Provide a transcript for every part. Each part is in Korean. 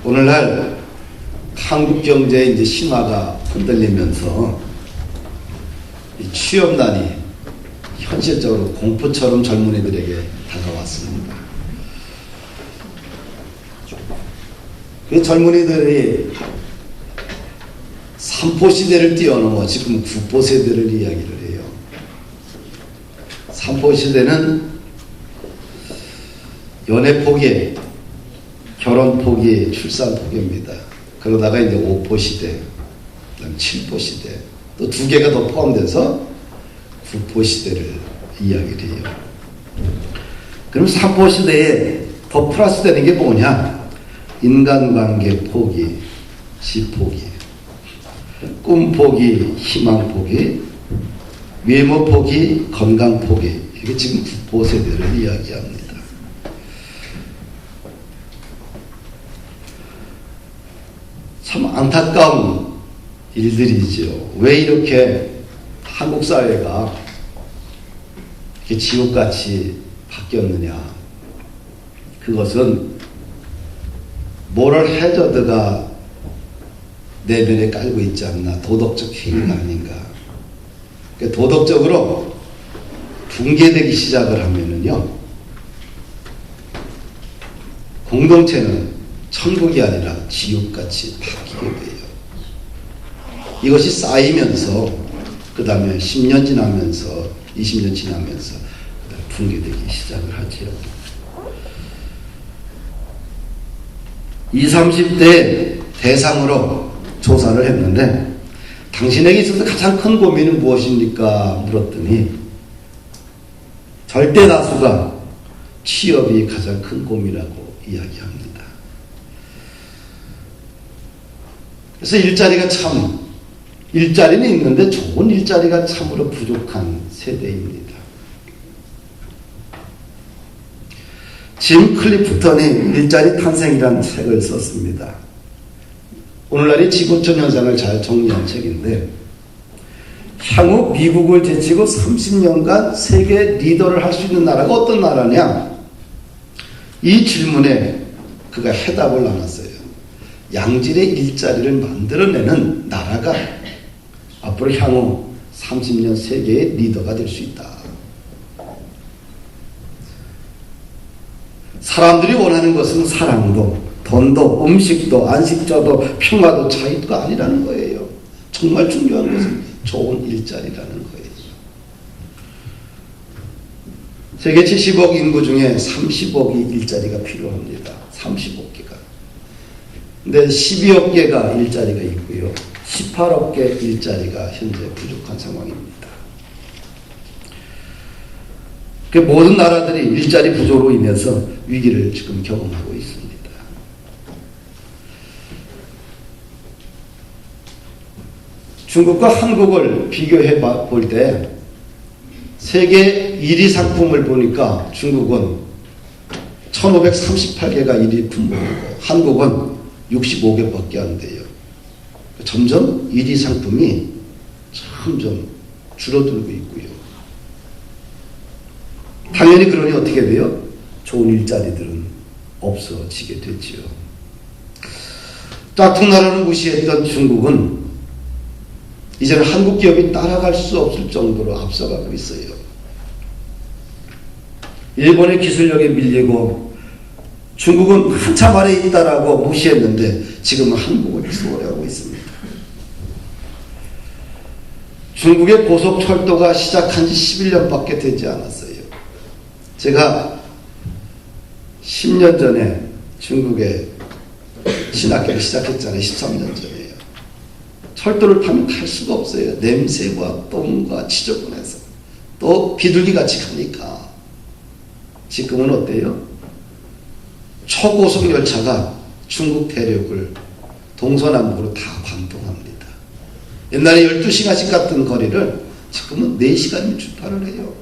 오늘날 한국 경제의 이제 신화가 흔들리면서 이 취업난이 현실적으로 공포처럼 젊은이들에게 다가왔습니다. 그 젊은이들이 3포 시대를 뛰어넘어 지금 9포 세대를 이야기를 해요. 3포 시대는 연애 포기, 결혼 포기, 출산 포기입니다. 그러다가 이제 5포 시대, 그다음 7포 시대, 또 2개가 더 포함돼서 9포 시대를 이야기를 해요. 그럼 3포 시대에 더 플러스 되는 게 뭐냐? 인간관계 포기, 집 포기, 꿈 포기, 희망 포기, 외모 포기, 건강 포기. 이게 지금 9포 세대를 이야기합니다. 참 안타까운 일들이죠. 왜 이렇게 한국 사회가 이렇게 지옥같이 바뀌었느냐. 그것은 모럴 해저드가 내면에 깔고 있지 않나. 도덕적 행위가 아닌가. 그러니까 도덕적으로 붕괴되기 시작을 하면은요, 공동체는 천국이 아니라 지옥같이 바뀌게 돼요. 이것이 쌓이면서 그 다음에 10년 지나면서 20년 지나면서 붕괴되기 시작을 하지요. 20, 30대 대상으로 조사를 했는데 당신에게 있어서 가장 큰 고민은 무엇입니까? 물었더니 절대 다수가 취업이 가장 큰 고민이라고 이야기합니다. 그래서 일자리는 있는데 좋은 일자리가 참으로 부족한 세대입니다. 짐 클리프턴이 일자리 탄생이라는 책을 썼습니다. 오늘날의 지구촌 현상을 잘 정리한 책인데, 향후 미국을 제치고 30년간 세계 리더를 할 수 있는 나라가 어떤 나라냐? 이 질문에 그가 해답을 나눴어요. 양질의 일자리를 만들어내는 나라가 앞으로 향후 30년 세계의 리더가 될 수 있다. 사람들이 원하는 것은 사랑도, 돈도, 음식도, 안식처도, 평화도, 자유가 아니라는 거예요. 정말 중요한 것은 좋은 일자리라는 거예요. 세계 70억 인구 중에 30억이 일자리가 필요합니다. 35개가. 근데 12억 개가 일자리가 있고요. 18억 개 일자리가 현재 부족한 상황입니다. 그 모든 나라들이 일자리 부족으로 인해서 위기를 지금 경험하고 있습니다. 중국과 한국을 비교해 볼 때 세계 1위 상품을 보니까 중국은 1538개가 1위 품목이고 한국은 65개밖에 안 돼요. 점점 1위 상품이 점점 줄어들고 있고요. 당연히 그러니 어떻게 돼요? 좋은 일자리들은 없어지게 되지요. 짝퉁 나라를 무시했던 중국은 이제는 한국 기업이 따라갈 수 없을 정도로 앞서가고 있어요. 일본의 기술력에 밀리고 중국은 한참 아래에 있다라고 무시했는데 지금은 한국을 추월하고 있습니다. 중국의 고속철도가 시작한 지 11년밖에 되지 않았어요. 제가 10년 전에 중국에 신학교를 시작했잖아요. 13년 전에요. 철도를 타면 탈 수가 없어요. 냄새와 똥과 지저분해서. 또 비둘기같이 가니까. 지금은 어때요? 초고속 열차가 중국 대륙을 동서남북으로 다 관통합니다. 옛날에 12시간씩 갔던 거리를 지금은 4시간이면 출발을 해요.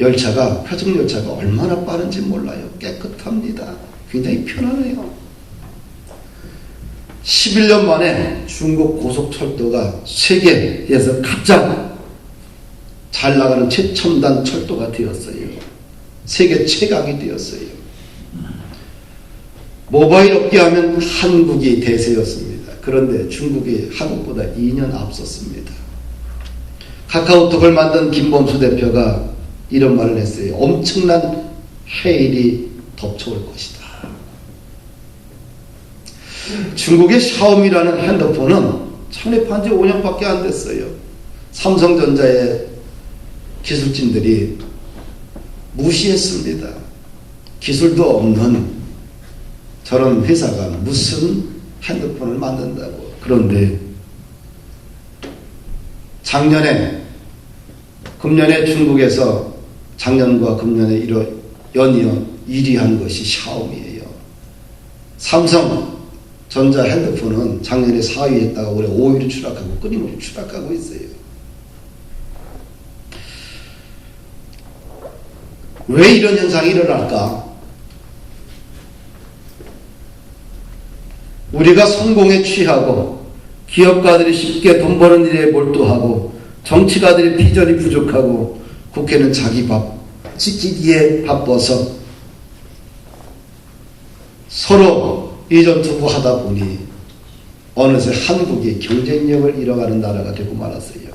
열차가, 표적열차가 얼마나 빠른지 몰라요. 깨끗합니다. 굉장히 편안해요. 11년 만에 중국 고속철도가 세계에서 가장 잘 나가는 최첨단 철도가 되었어요. 세계 최강이 되었어요. 모바일 업계 하면 한국이 대세였습니다. 그런데 중국이 한국보다 2년 앞섰습니다. 카카오톡을 만든 김범수 대표가 이런 말을 했어요. 엄청난 해일이 덮쳐올 것이다. 중국의 샤오미라는 핸드폰은 창립한 지 5년밖에 안 됐어요. 삼성전자의 기술진들이 무시했습니다. 기술도 없는 저런 회사가 무슨 핸드폰을 만든다고. 그런데 금년에 중국에서 작년과 금년에 연이어 1위 한 것이 샤오미예요. 삼성전자 핸드폰은 작년에 4위 했다가 올해 5위로 추락하고 끊임없이 추락하고 있어요. 왜 이런 현상이 일어날까? 우리가 성공에 취하고 기업가들이 쉽게 돈 버는 일에 몰두하고 정치가들이 비전이 부족하고 국회는 자기 밥 지키기에 바빠서 서로 이전투구하다 보니 어느새 한국이 경쟁력을 잃어가는 나라가 되고 말았어요.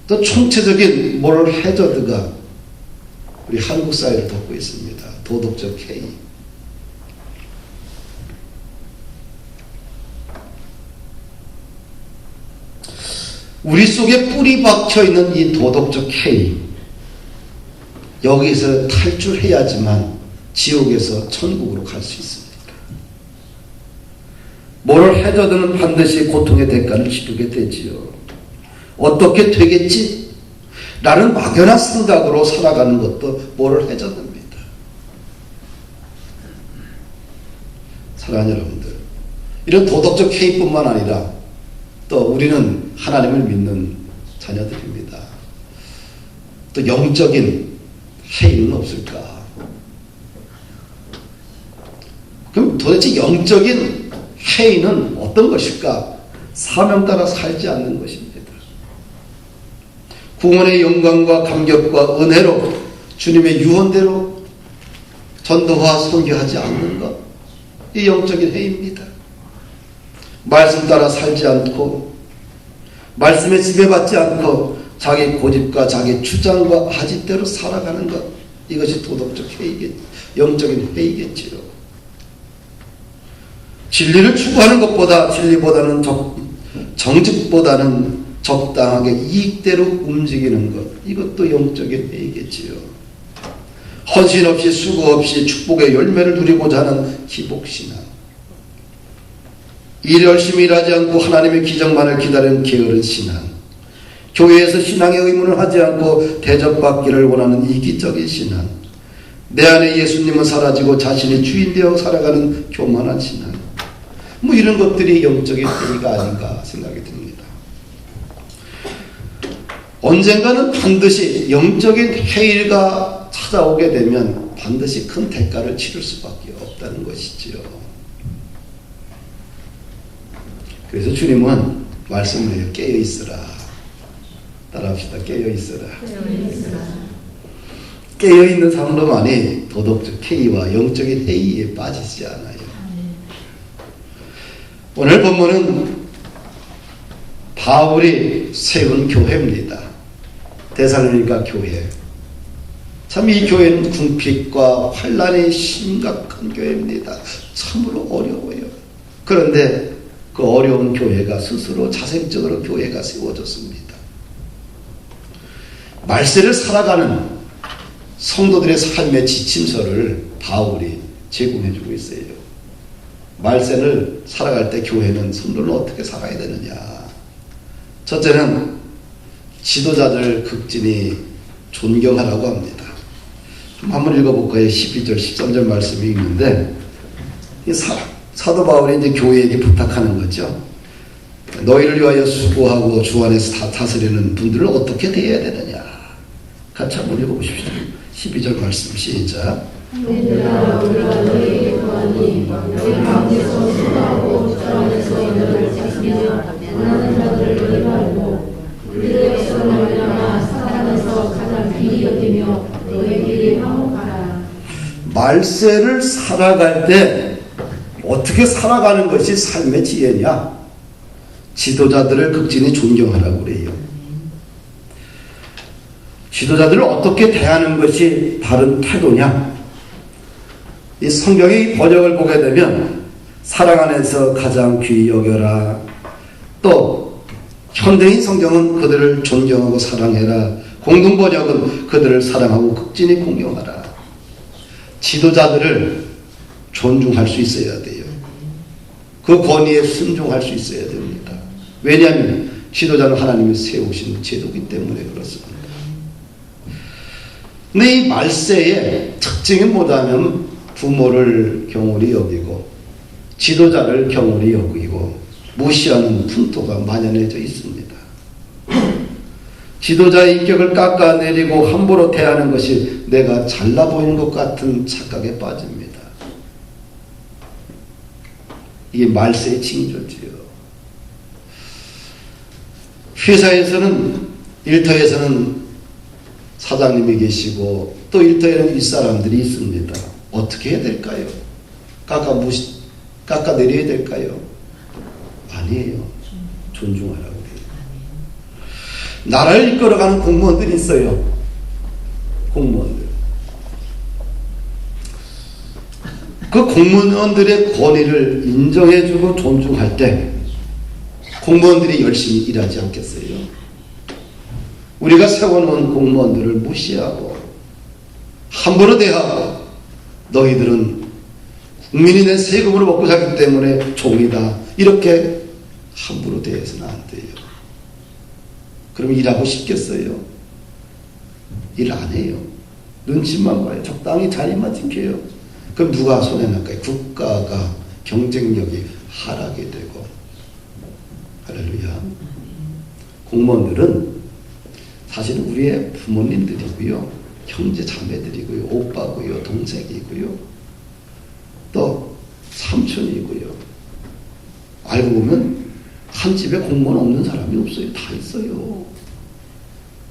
또 총체적인 모럴 해저드가 우리 한국 사회를 덮고 있습니다. 도덕적 해이. 우리 속에 뿌리 박혀 있는 이 도덕적 해이, 여기서 탈출해야지만 지옥에서 천국으로 갈 수 있습니다. 모럴 해저드는 반드시 고통의 대가를 치르게 되지요. 어떻게 되겠지? 라는 막연한 생각으로 살아가는 것도 모럴 해저드입니다. 사랑하는 여러분들, 이런 도덕적 해이뿐만 아니라 또 우리는 하나님을 믿는 자녀들입니다. 또 영적인 해이는 없을까? 그럼 도대체 영적인 해이는 어떤 것일까? 사명 따라 살지 않는 것입니다. 구원의 영광과 감격과 은혜로 주님의 유언대로 전도와 선교하지 않는 것, 이 영적인 해입니다. 말씀 따라 살지 않고 말씀에 지배받지 않고 자기 고집과 자기 주장과 아집대로 살아가는 것, 이것이 도덕적 해이겠, 영적인 해이겠지요. 진리를 추구하는 것보다 진리보다는 정직보다는 적당하게 이익대로 움직이는 것, 이것도 영적인 해이겠지요. 헌신 없이 수고 없이 축복의 열매를 누리고자 하는 기복신앙, 일 열심히 일하지 않고 하나님의 기적만을 기다리는 게으른 신앙, 교회에서 신앙의 의무를 하지 않고 대접받기를 원하는 이기적인 신앙, 내 안에 예수님은 사라지고 자신이 주인 되어 살아가는 교만한 신앙, 이런 것들이 영적인 해이가 아닌가 생각이 듭니다. 언젠가는 반드시 영적인 해일가 찾아오게 되면 반드시 큰 대가를 치를 수밖에 없다는 것이지요. 그래서 주님은 말씀을 해요. 깨어있으라. 따라합시다. 깨어있으라. 깨어있는 사람만이 도덕적 해이와 영적인 해이에 빠지지 않아요. 오늘 본문은 바울이 세운 교회입니다. 데살로니가 교회. 참 이 교회는 궁핍과 환란이 심각한 교회입니다. 참으로 어려워요. 그런데 그 어려운 교회가 스스로 자생적으로 교회가 세워졌습니다. 말세를 살아가는 성도들의 삶의 지침서를 바울이 제공해주고 있어요. 말세를 살아갈 때 교회는 성도는 어떻게 살아야 되느냐. 첫째는 지도자들 극진히 존경하라고 합니다. 좀 한번 읽어볼까요? 12절, 13절 말씀이 있는데, 사도 바울이 이제 교회에게 부탁하는 거죠. 너희를 위하여 수고하고 주 안에서 다스리는 분들을 어떻게 대해야 되느냐. 같이 한번 읽어보십시오. 12절 말씀 시작. 얘들아, 우리가 너희에게 구하니 너희 가운데서 수고하고 주 안에서 너희를 지키며 원하는 자들을 너희가 알고 우리에게서 말미암아 사랑에서 가장 귀히 여기며 너희에게 화목하라. 말세를 살아갈 때 어떻게 살아가는 것이 삶의 지혜냐? 지도자들을 극진히 존경하라고 그래요. 지도자들을 어떻게 대하는 것이 바른 태도냐? 이 성경의 번역을 보게 되면 사랑 안에서 가장 귀히 여겨라. 또 현대인 성경은 그들을 존경하고 사랑해라. 공동 번역은 그들을 사랑하고 극진히 공경하라. 지도자들을 존중할 수 있어야 돼요. 그 권위에 순종할 수 있어야 됩니다. 왜냐하면 지도자는 하나님이 세우신 제도이기 때문에 그렇습니다. 근데 이 말세의 특징이 뭐냐면 부모를 경홀히 여기고 지도자를 경홀히 여기고 무시하는 풍토가 만연해져 있습니다. 지도자의 인격을 깎아내리고 함부로 대하는 것이 내가 잘나 보이는 것 같은 착각에 빠집니다. 이게 말세의 징조지요. 회사에서는 일터에서는 사장님이 계시고 또 일터에는 윗사람들이 있습니다. 어떻게 해야 될까요? 깎아내려야 될까요? 아니에요. 존중하라고 해요. 나라를 이끌어가는 공무원들이 있어요. 공무원들. 그 공무원들의 권위를 인정해주고 존중할 때 공무원들이 열심히 일하지 않겠어요? 우리가 세워놓은 공무원들을 무시하고 함부로 대하고 너희들은 국민이 낸 세금으로 먹고 살기 때문에 종이다. 이렇게 함부로 대해서는 안 돼요. 그럼 일하고 싶겠어요? 일 안 해요. 눈치만 봐요. 적당히 자리만 지켜요. 그럼 누가 손해날까요? 국가가 경쟁력이 하락이 되고. 할렐루야. 공무원들은 사실은 우리의 부모님들이고요. 형제 자매들이고요. 오빠고요. 동생이고요. 또 삼촌이고요. 알고 보면 한 집에 공무원 없는 사람이 없어요. 다 있어요.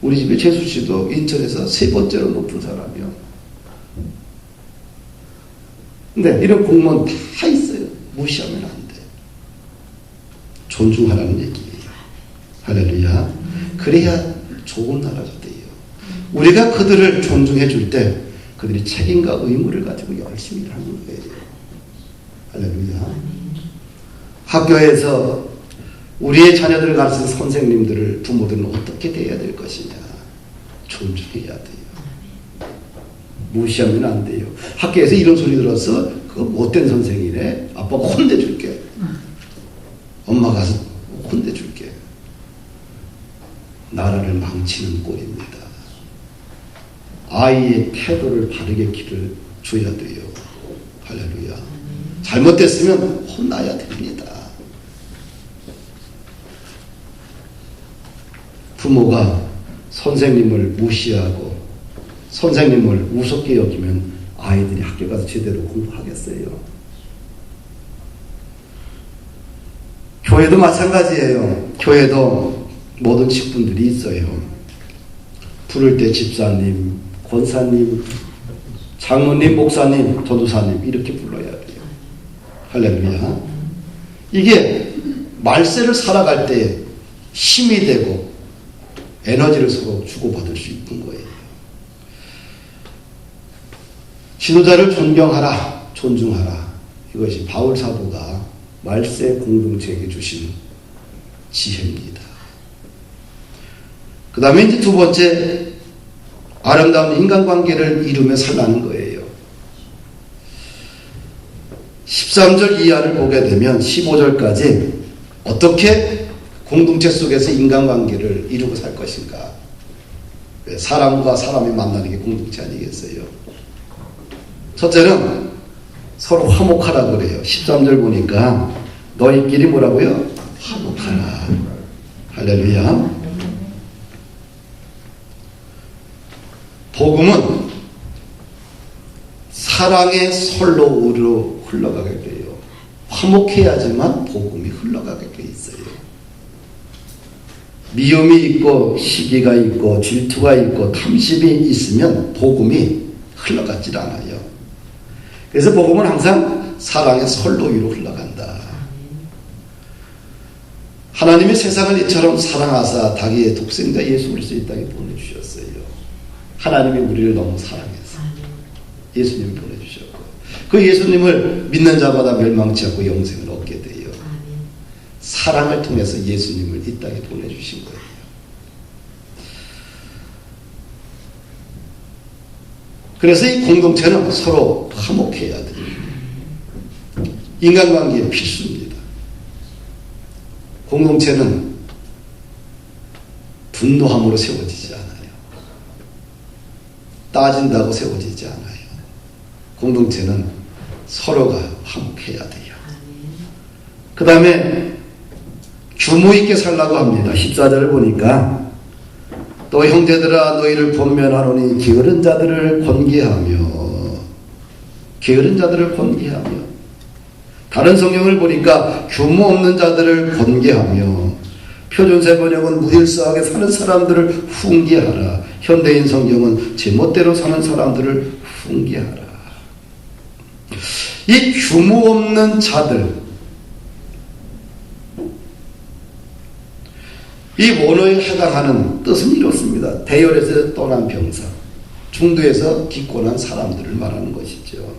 우리 집에 재수 씨도 인천에서 3번째로 높은 사람이요. 근데 이런 공무원 다 있어요. 무시하면 안 돼. 존중하라는 얘기예요. 할렐루야. 그래야 좋은 나라가 돼요. 우리가 그들을 존중해 줄 때 그들이 책임과 의무를 가지고 열심히 일하는 거예요. 할렐루야. 학교에서 우리의 자녀들을 가르치는 선생님들을 부모들은 어떻게 대해야 될 것이냐. 존중해야 돼요. 무시하면 안 돼요. 학교에서 이런 소리 들었어? 그거 못된 선생이네. 아빠가 혼내줄게. 엄마 가서 혼내줄게. 나라를 망치는 꼴입니다. 아이의 태도를 바르게 길을 줘야 돼요. 할렐루야. 잘못됐으면 혼나야 됩니다. 부모가 선생님을 무시하고 선생님을 우습게 여기면 아이들이 학교 가서 제대로 공부하겠어요? 교회도 마찬가지예요. 교회도 모든 직분들이 있어요. 부를 때 집사님, 권사님, 장로님, 목사님, 전도사님 이렇게 불러야 돼요. 할렐루야. 이게 말세를 살아갈 때 힘이 되고 에너지를 서로 주고받을 수 있는 거예요. 지도자를 존경하라, 존중하라. 이것이 바울 사도가 말세 공동체에게 주신 지혜입니다. 그 다음에 이제 두 번째, 아름다운 인간관계를 이루며 살라는 거예요. 13절 이하를 보게 되면 15절까지 어떻게 공동체 속에서 인간관계를 이루고 살 것인가. 사람과 사람이 만나는 게 공동체 아니겠어요? 첫째는 서로 화목하라고 그래요. 13절 보니까 너희끼리 뭐라고요? 화목하라. 할렐루야. 복음은 사랑의 설로우로 흘러가게 돼요. 화목해야지만 복음이 흘러가게 돼 있어요. 미움이 있고 시기가 있고 질투가 있고 탐심이 있으면 복음이 흘러가질 않아요. 그래서 복음은 항상 사랑의 선로 위로 흘러간다. 하나님이 세상을 이처럼 사랑하사 자기의 독생자 예수 그리스도 이 땅에 보내주셨어요. 하나님이 우리를 너무 사랑해서 예수님을 보내주셨고, 그 예수님을 믿는 자마다 멸망치 않고 영생을 얻게 돼요. 사랑을 통해서 예수님을 이 땅에 보내주신 거예요. 그래서 이 공동체는 서로 화목해야 돼요. 인간관계의 필수입니다. 공동체는 분노함으로 세워지지 않아요. 따진다고 세워지지 않아요. 공동체는 서로가 화목해야 돼요. 그 다음에 규모 있게 살라고 합니다. 14절을 보니까 또 형제들아 너희를 권면하노니 게으른 자들을 권계하며 다른 성경을 보니까 규모 없는 자들을 권계하며 표준세 번역은 무질서하게 사는 사람들을 훈계하라. 현대인 성경은 제멋대로 사는 사람들을 훈계하라. 이 규모 없는 자들, 이 원어에 해당하는 뜻은 이렇습니다. 대열에서 떠난 병사, 중도에서 기권한 사람들을 말하는 것이죠.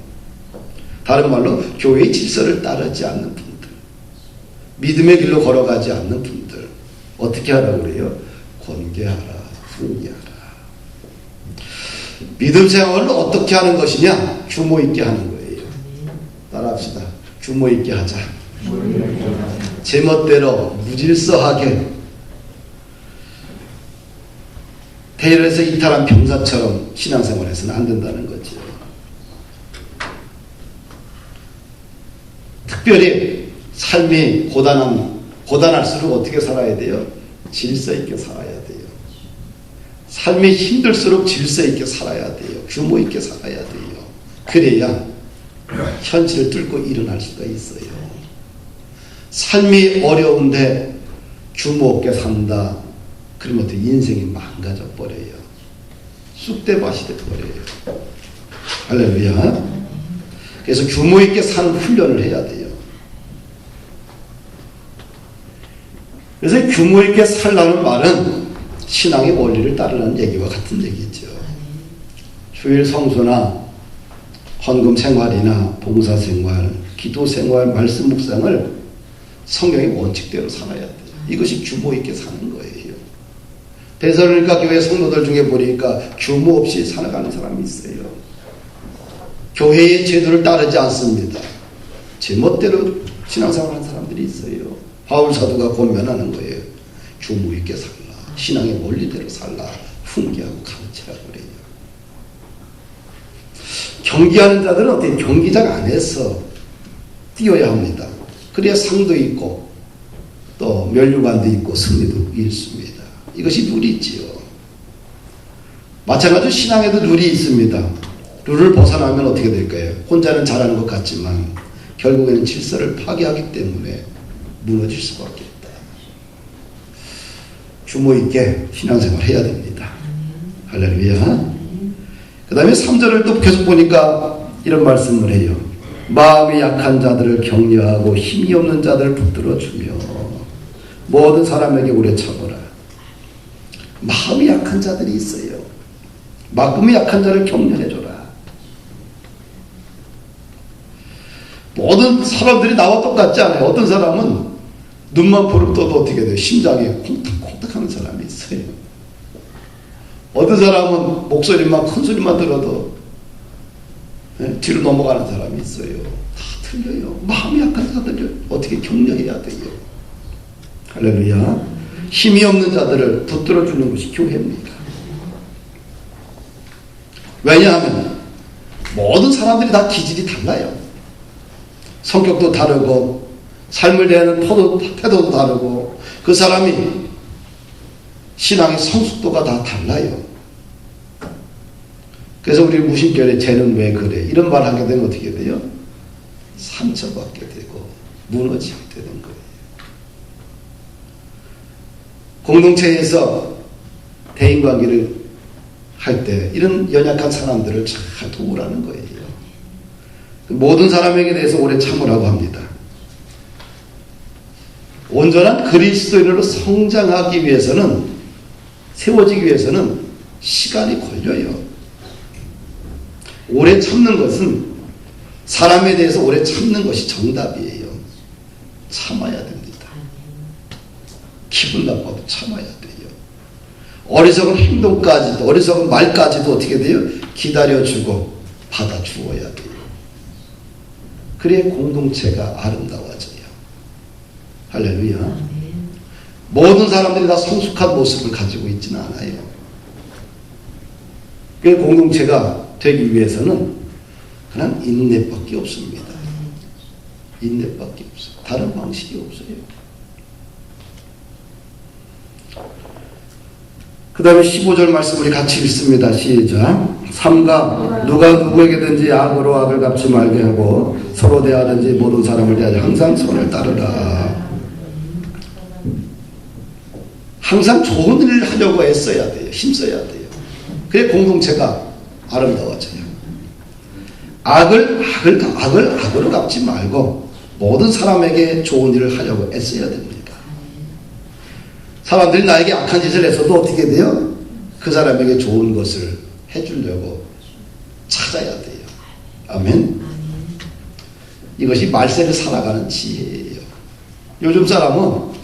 다른 말로 교회의 질서를 따르지 않는 분들, 믿음의 길로 걸어가지 않는 분들, 어떻게 하라고 그래요? 권계하라, 훈계하라. 믿음 생활을 어떻게 하는 것이냐? 규모 있게 하는 거예요. 따라합시다. 규모 있게 하자. 제멋대로 무질서하게 대열에서 이탈한 병사처럼 신앙생활에서는 안 된다는 거죠. 특별히 삶이 고단할수록 어떻게 살아야 돼요? 질서 있게 살아야 돼요. 삶이 힘들수록 질서 있게 살아야 돼요. 규모 있게 살아야 돼요. 그래야 현실을 뚫고 일어날 수가 있어요. 삶이 어려운데 규모 없게 산다. 그러면 어떻게 인생이 망가져 버려요. 쑥대밭이 돼 버려요. 할렐루야. 그래서 규모 있게 사는 훈련을 해야 돼요. 그래서 규모 있게 살라는 말은 신앙의 원리를 따르는 얘기와 같은 얘기죠. 주일 성수나 헌금 생활이나 봉사 생활, 기도 생활, 말씀 묵상을 성경의 원칙대로 살아야 돼요. 이것이 규모 있게 사는 거예요. 데살로니가 교회 성도들 중에 보니까 규모 없이 살아가는 사람이 있어요. 교회의 제도를 따르지 않습니다. 제멋대로 신앙생활하는 사람들이 있어요. 바울 사도가 권면하는 거예요. 규모 있게 살라. 신앙의 원리대로 살라. 훈계하고 가르치라고 그래요. 경기하는 자들은 어떻게 경기장 안에서 뛰어야 합니다. 그래야 상도 있고 또 면류관도 있고 승리도 있습니다. 이것이 룰이지요. 마찬가지로 신앙에도 룰이 있습니다. 룰을 벗어나면 어떻게 될까요? 혼자는 잘하는 것 같지만 결국에는 질서를 파괴하기 때문에 무너질 수밖에 없다. 규모 있게 신앙생활 해야 됩니다. 할렐루야. 그 다음에 3절을 또 계속 보니까 이런 말씀을 해요. 마음이 약한 자들을 격려하고 힘이 없는 자들을 붙들어주며 모든 사람에게 오래 참으라. 마음이 약한 자들이 있어요. 마음이 약한 자를 격려해줘라. 모든 사람들이 나와 똑같지 않아요. 어떤 사람은 눈만 부릅떠도 어떻게 돼요? 심장이 콩닥콩닥 하는 사람이 있어요. 어떤 사람은 목소리만 큰 소리만 들어도 뒤로 넘어가는 사람이 있어요. 다 틀려요. 마음이 약한 자들을 어떻게 격려해야 돼요? 할렐루야. 힘이 없는 자들을 붙들어주는 것이 교회입니다. 왜냐하면 모든 사람들이 다 기질이 달라요. 성격도 다르고 삶을 대하는 태도도 다르고 그 사람이 신앙의 성숙도가 다 달라요. 그래서 우리 무신결에 쟤는 왜 그래? 이런 말 하게 되면 어떻게 돼요? 상처받게 되고 무너지게 되는 거예요. 공동체에서 대인관계를 할 때 이런 연약한 사람들을 잘 도우라는 거예요. 모든 사람에게 대해서 오래 참으라고 합니다. 온전한 그리스도인으로 성장하기 위해서는, 세워지기 위해서는 시간이 걸려요. 오래 참는 것은, 사람에 대해서 오래 참는 것이 정답이에요. 참아야 됩니다. 기분 나빠도 참아야 돼요. 어리석은 행동까지도, 어리석은 말까지도 어떻게 돼요? 기다려주고 받아주어야 돼요. 그래야 공동체가 아름다워져요. 할렐루야. 모든 사람들이 다 성숙한 모습을 가지고 있지는 않아요. 그 공동체가 되기 위해서는 그냥 인내밖에 없습니다. 인내밖에 없어요. 다른 방식이 없어요. 그 다음에 15절 말씀 우리 같이 읽습니다. 시작. 삼가 누가 누구에게든지 악으로 악을 갚지 말게 하고 서로 대하든지 모든 사람을 대하여 항상 선을 따르라. 항상 좋은 일을 하려고 애써야 돼요. 힘써야 돼요. 그래 공동체가 아름다워져요. 악으로 갚지 말고 모든 사람에게 좋은 일을 하려고 애써야 됩니다. 사람들이 나에게 악한 짓을 해서도 어떻게 돼요? 그 사람에게 좋은 것을 해주려고 찾아야 돼요. 아멘. 이것이 말세를 살아가는 지혜예요. 요즘 사람은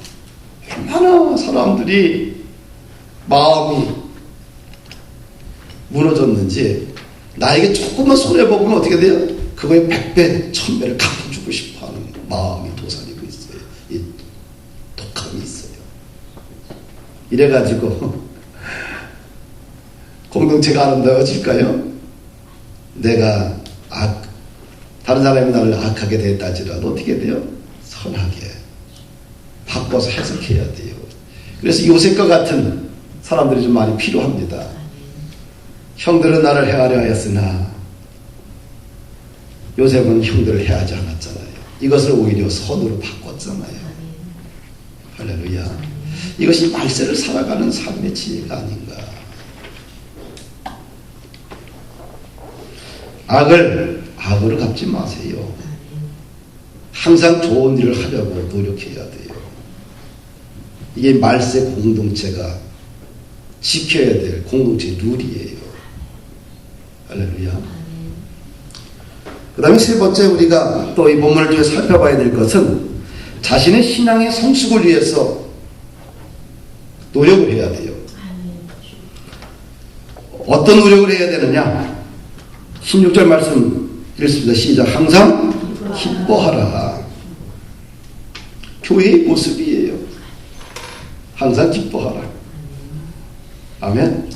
얼마나 사람들이 마음이 무너졌는지 나에게 조금만 손해보면 어떻게 돼요? 그거에 100배, 1000배를 갚아주고 싶어하는 마음이 도사리고 있어요. 이 독함이 있어요. 이래가지고 공동체가 아름다워질까요? 내가 다른 사람이 나를 악하게 대했다지라도 어떻게 돼요? 선하게 바꿔서 해석해야 돼요. 그래서 요셉과 같은 사람들이 좀 많이 필요합니다. 형들은 나를 해하려 하였으나 요셉은 형들을 해하지 않았잖아요. 이것을 오히려 선으로 바꿨잖아요. 할렐루야. 이것이 말세를 살아가는 삶의 지혜가 아닌가. 악으로 갚지 마세요. 항상 좋은 일을 하려고 노력해야 돼요. 이게 말세 공동체가 지켜야 될 공동체 룰이에요. 할렐루야. 그 다음에 세 번째 우리가 또 이 본문을 통해 살펴봐야 될 것은 자신의 신앙의 성숙을 위해서 노력을 해야 돼요. 어떤 노력을 해야 되느냐? 16절 말씀 읽습니다. 시작. 항상 기뻐하라. 교회의 모습이에요. 항상 기뻐하라. 아멘.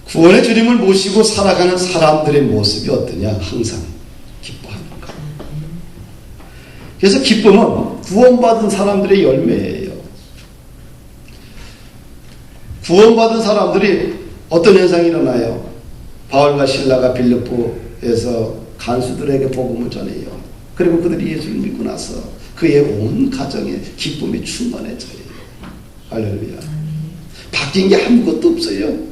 구원의 주님을 모시고 살아가는 사람들의 모습이 어떠냐? 항상 기뻐하는 것. 그래서 기쁨은 구원받은 사람들의 열매예요. 구원받은 사람들이 어떤 현상이 일어나요? 바울과 실라가 빌립보에서 간수들에게 복음을 전해요. 그리고 그들이 예수를 믿고 나서 그의 온 가정에 기쁨이 충만해져요. 할렐루야. 바뀐 게 아무것도 없어요.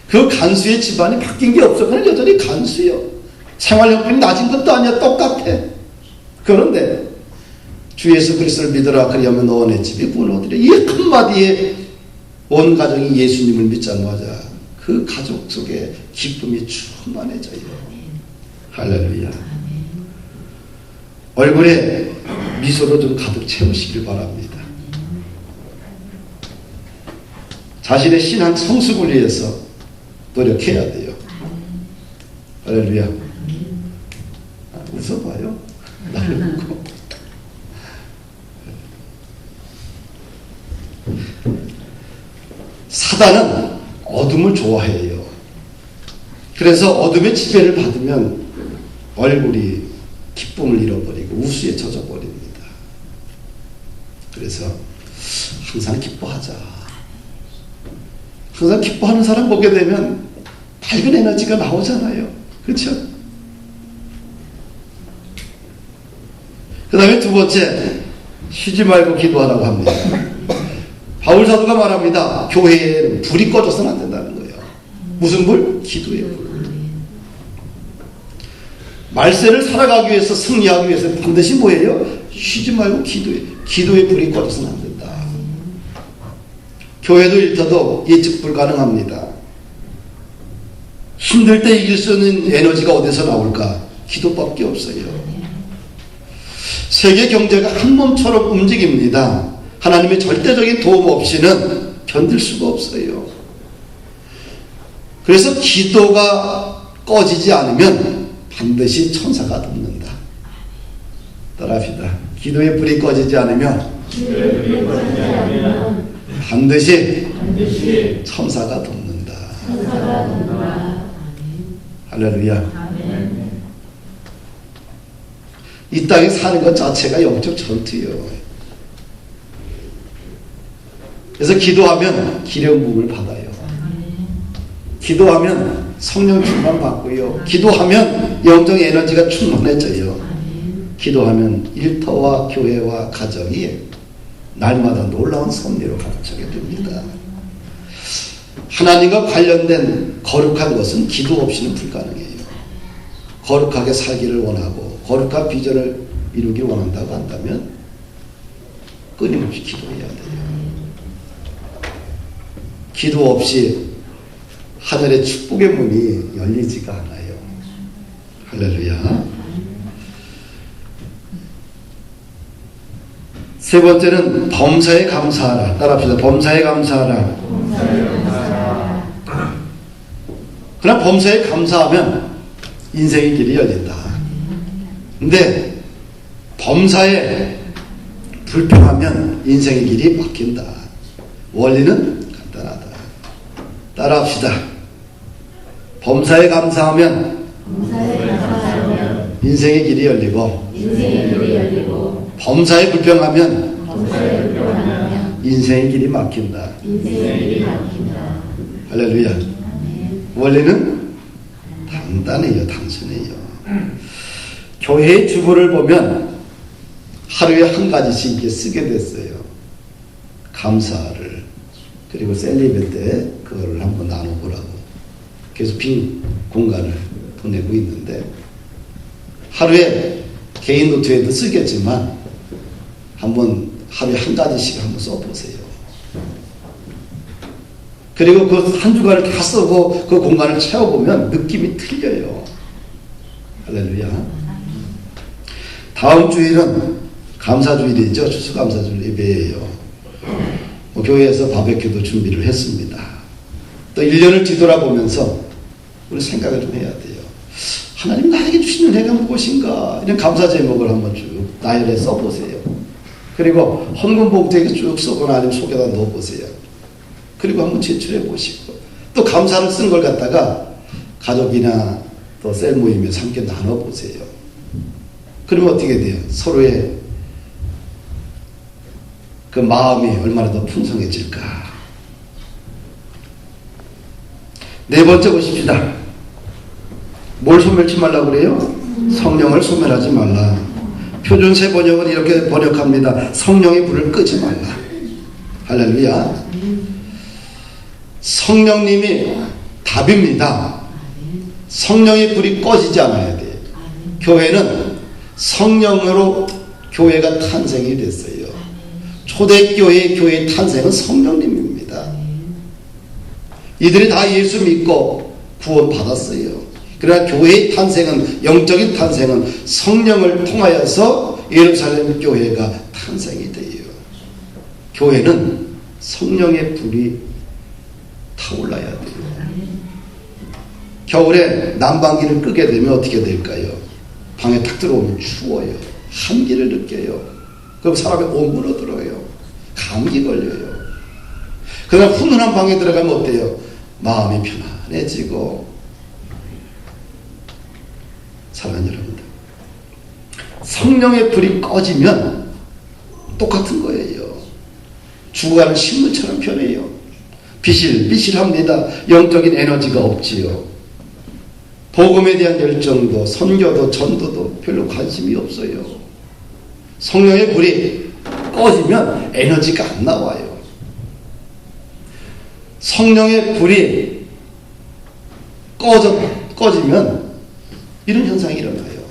그 간수의 집안이 바뀐 게 없어. 그냥 여전히 간수요. 생활용품이 낮은 것도 아니야. 똑같아. 그런데 주 예수 그리스도를 믿으라 그리하면 너네 집이 구원 얻으리라. 이 한마디에 온 가정이 예수님을 믿자마자 그 가족 속에 기쁨이 충만해져요. 할렐루야. 얼굴에 미소로 좀 가득 채우시길 바랍니다. 자신의 신앙 성숙을 위해서 노력해야 돼요. 할렐루야. 웃어봐요. 나를 보고. 사단은 어둠을 좋아해요. 그래서 어둠의 지배를 받으면 얼굴이 기쁨을 잃어버리고 우수에 젖어버립니다. 그래서 항상 기뻐하자. 항상 기뻐하는 사람 보게 되면 밝은 에너지가 나오잖아요. 그렇죠? 그 다음에 두 번째, 쉬지 말고 기도하라고 합니다. 바울 사도가 말합니다. 교회에는 불이 꺼져서는 안 된다는 거예요. 무슨 불? 기도의 불. 말세를 살아가기 위해서, 승리하기 위해서 반드시 뭐예요? 쉬지 말고 기도해. 기도의 불이 꺼져서는 안 된다. 교회도 일터도 예측 불가능합니다. 힘들 때 이길 수 있는 에너지가 어디서 나올까? 기도밖에 없어요. 세계 경제가 한 몸처럼 움직입니다. 하나님의 절대적인 도움 없이는 견딜 수가 없어요. 그래서 기도가 꺼지지 않으면 반드시 천사가 돕는다. 따라합시다. 기도의 불이 꺼지지 않으면 반드시 천사가 돕는다. 할렐루야. 이 땅에 사는 것 자체가 영적 전투예요. 그래서 기도하면 기름 부음을 받아요. 기도하면 성령 충만 받고요. 기도하면 영적 에너지가 충만해져요. 기도하면 일터와 교회와 가정이 날마다 놀라운 섭리로 가득차게 됩니다. 하나님과 관련된 거룩한 것은 기도 없이는 불가능해요. 거룩하게 살기를 원하고 거룩한 비전을 이루기 원한다고 한다면 끊임없이 기도해야 돼요. 기도 없이 하늘의 축복의 문이 열리지가 않아요. 할렐루야. 세 번째는 범사에 감사하라. 따라합시다. 범사에 감사하라. 그러나 범사에 감사하면 인생의 길이 열린다. 근데 범사에 불평하면 인생의 길이 막힌다. 원리는 간단하다. 따라합시다. 범사에 감사하면 인생의 길이 열리고 범사에 불평하면 인생의 길이 막힌다. 할렐루야. 원리는 간단해요. 단순해요. 교회의 주보를 보면 하루에 한 가지씩 이렇게 쓰게 됐어요. 감사를. 그리고 셀리베 때 그거를 한번 나눠보라고. 계속 빈 공간을 보내고 있는데 하루에 개인 노트에도 쓰겠지만 한번 하루에 한 가지씩 한번 써보세요. 그리고 그 한 주간을 다 쓰고 그 공간을 채워보면 느낌이 틀려요. 할렐루야. 다음 주일은 감사주일이죠. 추수감사주일 예배예요. 교회에서 바베큐도 준비를 했습니다. 또 1년을 뒤돌아보면서 우리 생각을 좀 해야 돼요. 하나님 나에게 주신 은혜가 무엇인가? 이런 감사 제목을 한번 쭉 나열해 써보세요. 그리고 헌금 봉투에 쭉 써거나 아니면 속에다 넣어보세요. 그리고 한번 제출해 보시고 또 감사를 쓴 걸 갖다가 가족이나 또 셀 모임에서 함께 나눠보세요. 그러면 어떻게 돼요? 서로의 그 마음이 얼마나 더 풍성해질까? 네 번째 보십시다. 뭘 소멸치 말라고 그래요? 성령을 소멸하지 말라. 표준세 번역은 이렇게 번역합니다. 성령의 불을 끄지 말라. 할렐루야. 성령님이 답입니다. 성령의 불이 꺼지지 않아야 돼요. 교회는 성령으로 교회가 탄생이 됐어요. 초대교회의 교회의 탄생은 성령님입니다. 이들이 다 예수 믿고 구원 받았어요. 그러나 교회의 탄생은, 영적인 탄생은 성령을 통하여서 예루살렘 교회가 탄생이 돼요. 교회는 성령의 불이 타올라야 돼요. 겨울에 난방기를 끄게 되면 어떻게 될까요? 방에 탁 들어오면 추워요. 한기를 느껴요. 그럼 사람이 오므러들어요. 감기 걸려요. 그러나 훈훈한 방에 들어가면 어때요? 마음이 편안해지고. 사랑하는 여러분들, 성령의 불이 꺼지면 똑같은 거예요. 죽어가는 식물처럼 변해요. 비실비실합니다. 영적인 에너지가 없지요. 복음에 대한 열정도 선교도 전도도 별로 관심이 없어요. 성령의 불이 꺼지면 에너지가 안 나와요. 성령의 불이 꺼지면 이런 현상이 일어나요.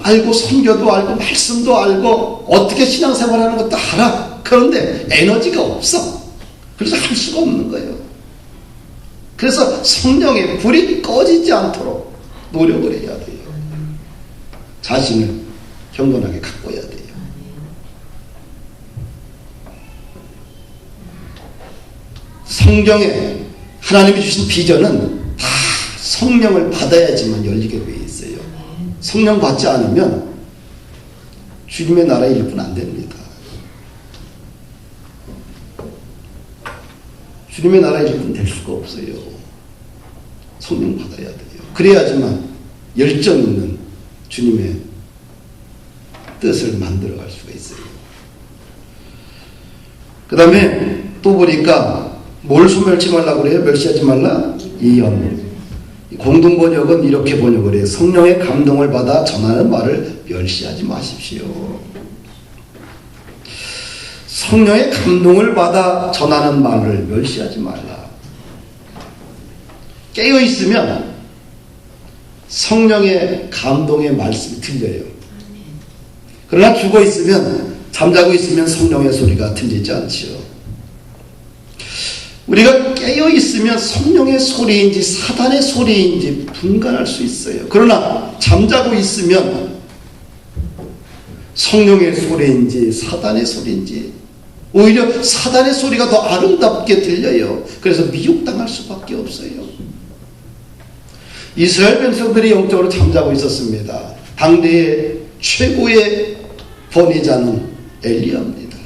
알고 선교도 알고 말씀도 알고 어떻게 신앙생활하는 것도 알아. 그런데 에너지가 없어. 그래서 할 수가 없는 거예요. 그래서 성령의 불이 꺼지지 않도록 노력을 해야 돼요. 자신을 경건하게 가꿔야 돼요. 성경에 하나님이 주신 비전은 다 성령을 받아야지만 열리게 되어 있어요. 성령 받지 않으면 주님의 나라에 일꾼 안 됩니다. 주님의 나라에 일꾼 될 수가 없어요. 성령 받아야 돼요. 그래야지만 열정 있는 주님의 뜻을 만들어갈 수가 있어요. 그 다음에 또 보니까 뭘 소멸치 말라고 그래요? 멸시하지 말라? 이언. 공동번역은 이렇게 번역을 해요. 성령의 감동을 받아 전하는 말을 멸시하지 마십시오. 성령의 감동을 받아 전하는 말을 멸시하지 말라. 깨어있으면 성령의 감동의 말씀이 들려요. 그러나 죽어있으면, 잠자고 있으면 성령의 소리가 들리지 않지요. 우리가 깨어있으면 성령의 소리인지 사단의 소리인지 분간할 수 있어요. 그러나 잠자고 있으면 성령의 소리인지 사단의 소리인지, 오히려 사단의 소리가 더 아름답게 들려요. 그래서 미혹당할 수밖에 없어요. 이스라엘 백성들이 영적으로 잠자고 있었습니다. 당대의 최고의 번의자는 엘리야입니다.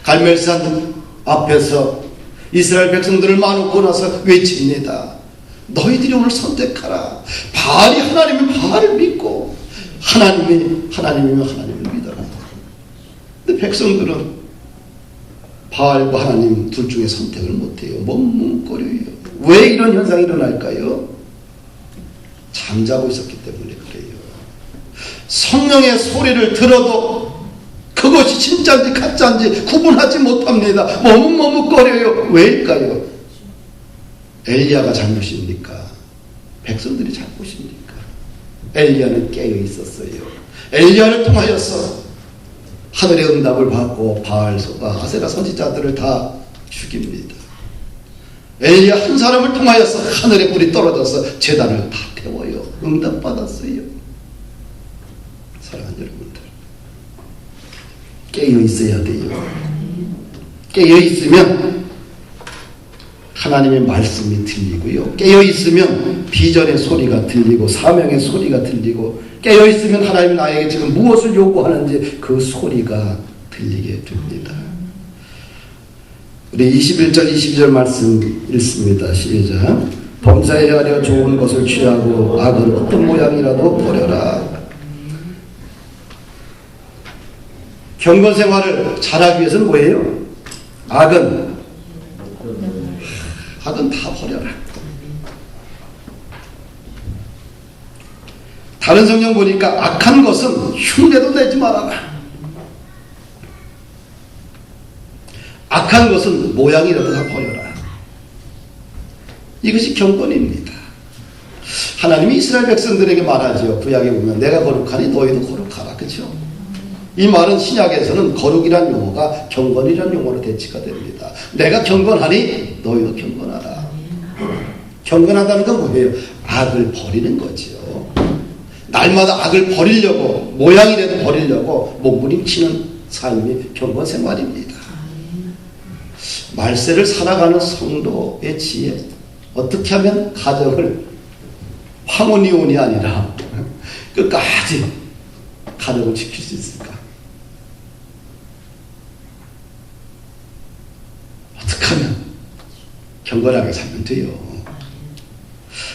갈멜산 앞에서 이스라엘 백성들을 마놓고 나서 외칩니다. 너희들이 오늘 선택하라. 바알이 하나님은 바알을 믿고 하나님이면 하나님을 믿어라. 근데 백성들은 바알과 하나님 둘 중에 선택을 못해요. 멈멈거려요. 왜 이런 현상이 일어날까요? 잠자고 있었기 때문에 그래요. 성령의 소리를 들어도 그것이 진짜인지 가짜인지 구분하지 못합니다. 머뭇머뭇거려요. 왜일까요? 엘리야가 잘못입니까? 백성들이 잘못입니까? 엘리야는 깨어 있었어요. 엘리야를 통하여서 하늘의 응답을 받고 바알과 아세라 선지자들을 다 죽입니다. 엘리야 한 사람을 통하여서 하늘의 불이 떨어져서 제단을 다 태워요. 응답받았어요. 사랑하는 여러분들, 깨어 있어야 돼요. 깨어 있으면 하나님의 말씀이 들리고요. 깨어 있으면 비전의 소리가 들리고 사명의 소리가 들리고, 깨어 있으면 하나님 나에게 지금 무엇을 요구하는지 그 소리가 들리게 됩니다. 우리 21절 22절 말씀 읽습니다. 시작. 범사에 하려 좋은 것을 취하고 악은 어떤 모양이라도 버려라. 경건 생활을 잘하기 위해서는 뭐예요? 악은 다 버려라. 다른 성경 보니까 악한 것은 흉내도 내지 말아라. 악한 것은 모양이라도 다 버려라. 이것이 경건입니다. 하나님이 이스라엘 백성들에게 말하죠. 구약에 보면 내가 거룩하니 너희도 거룩하라. 그렇죠? 이 말은 신약에서는 거룩이란 용어가 경건이란 용어로 대치가 됩니다. 내가 경건하니 너희도 경건하라. 경건하다는 건 뭐예요? 악을 버리는 거죠. 날마다 악을 버리려고, 모양이라도 버리려고 몸부림치는 삶이 경건 생활입니다. 말세를 살아가는 성도의 지혜, 어떻게 하면 가정을 황혼이혼이 아니라 끝까지 가정을 지킬 수 있을까? 어떻게 하면 경건하게 살면 돼요?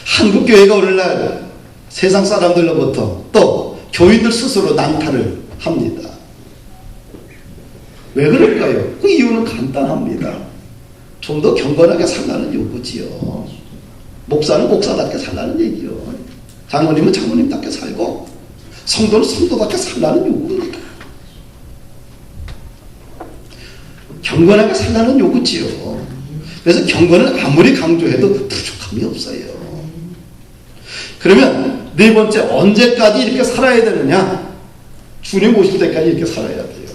한국교회가 오늘날 세상 사람들로부터 또 교인들 스스로 난타를 합니다. 왜 그럴까요? 그 이유는 간단합니다. 좀 더 경건하게 살라는 요구지요. 목사는 목사답게 살라는 얘기요. 장모님은 장모님답게 살고 성도는 성도답게 살라는 요구입니다. 경건하게 살라는 요구지요. 그래서 경건을 아무리 강조해도 부족함이 없어요. 그러면 네 번째, 언제까지 이렇게 살아야 되느냐? 주님 오실 때까지 이렇게 살아야 돼요.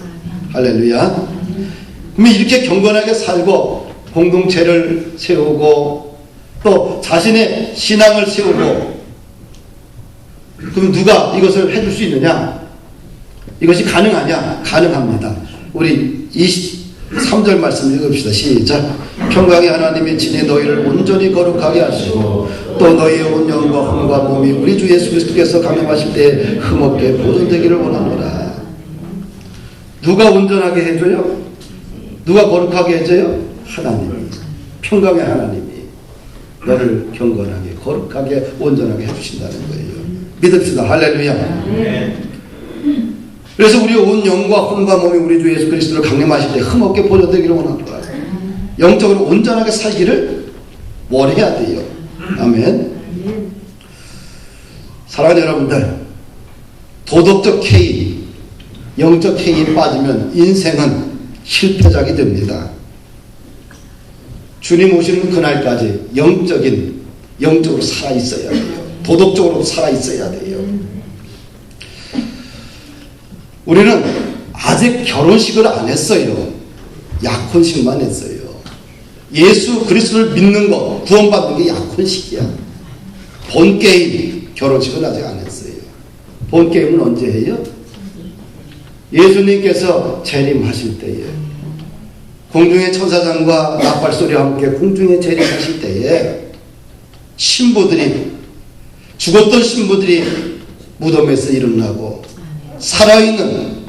할렐루야. 그러면 이렇게 경건하게 살고 공동체를 세우고 또 자신의 신앙을 세우고, 그럼 누가 이것을 해줄 수 있느냐? 이것이 가능하냐? 가능합니다. 우리 23절 말씀 읽읍시다. 시작. 평강의 하나님이 친히 너희를 온전히 거룩하게 하시고 또 너희의 온 영과 혼과 몸이 우리 주 예수 그리스도께서 강림하실 때 흠없게 보존되기를 원하노라. 누가 온전하게 해줘요? 누가 거룩하게 해줘요? 하나님이. 평강의 하나님이 너를 경건하게 거룩하게 온전하게 해주신다는 거예요. 믿읍시다. 할렐루야. 그래서 우리의 온 영과 혼과 몸이 우리 주 예수 그리스도를 강림하실 때 흠없게 보존되기를 원하노라. 영적으로 온전하게 살기를 원해야 돼요. 아멘. 사랑하는 여러분들, 도덕적 K, 영적 K에 빠지면 인생은 실패작이 됩니다. 주님 오시는 그날까지 영적으로 살아있어야 돼요. 도덕적으로 살아있어야 돼요. 우리는 아직 결혼식을 안 했어요. 약혼식만 했어요. 예수 그리스도를 믿는 것, 구원받는 게 약혼식이야. 본게임, 결혼식은 아직 안 했어요. 본게임은 언제 해요? 예수님께서 재림하실 때에, 공중의 천사장과 나팔소리와 함께 공중에 재림하실 때에 죽었던 신부들이 무덤에서 일어나고 살아있는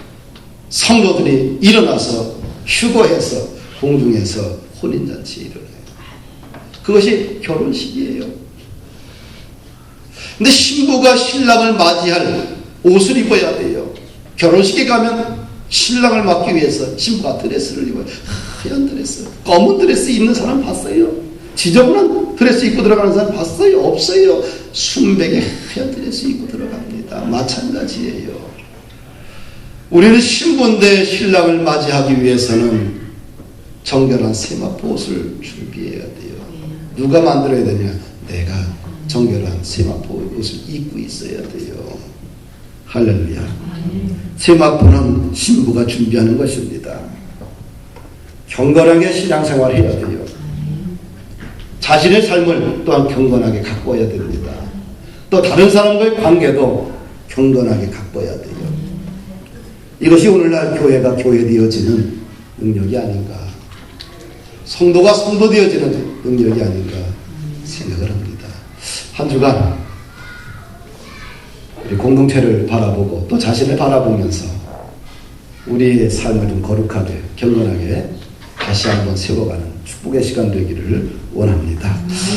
성도들이 일어나서 휴거해서 공중에서 혼인잔치 일어나요. 그것이 결혼식이에요. 근데 신부가 신랑을 맞이할 옷을 입어야 돼요. 결혼식에 가면 신랑을 맞기 위해서 신부가 드레스를 입어요. 하얀 드레스, 검은 드레스 입는 사람 봤어요? 지저분한 드레스 입고 들어가는 사람 봤어요? 없어요. 순백의 하얀 드레스 입고 들어갑니다. 마찬가지예요. 우리는 신부인데 신랑을 맞이하기 위해서는 정결한 세마포 옷을 준비해야 돼요. 누가 만들어야 되냐? 내가 정결한 세마포 옷을 입고 있어야 돼요. 할렐루야. 세마포는 신부가 준비하는 것입니다. 경건하게 신앙생활을 해야 돼요. 자신의 삶을 또한 경건하게 가꿔야 됩니다. 또 다른 사람과의 관계도 경건하게 가꿔야 돼요. 이것이 오늘날 교회가 교회되어지는 능력이 아닌가, 성도가 성도되어지는 능력이 아닌가 생각을 합니다. 한 주간 우리 공동체를 바라보고 또 자신을 바라보면서 우리의 삶을 좀 거룩하게 경건하게 다시 한번 세워가는 축복의 시간 되기를 원합니다.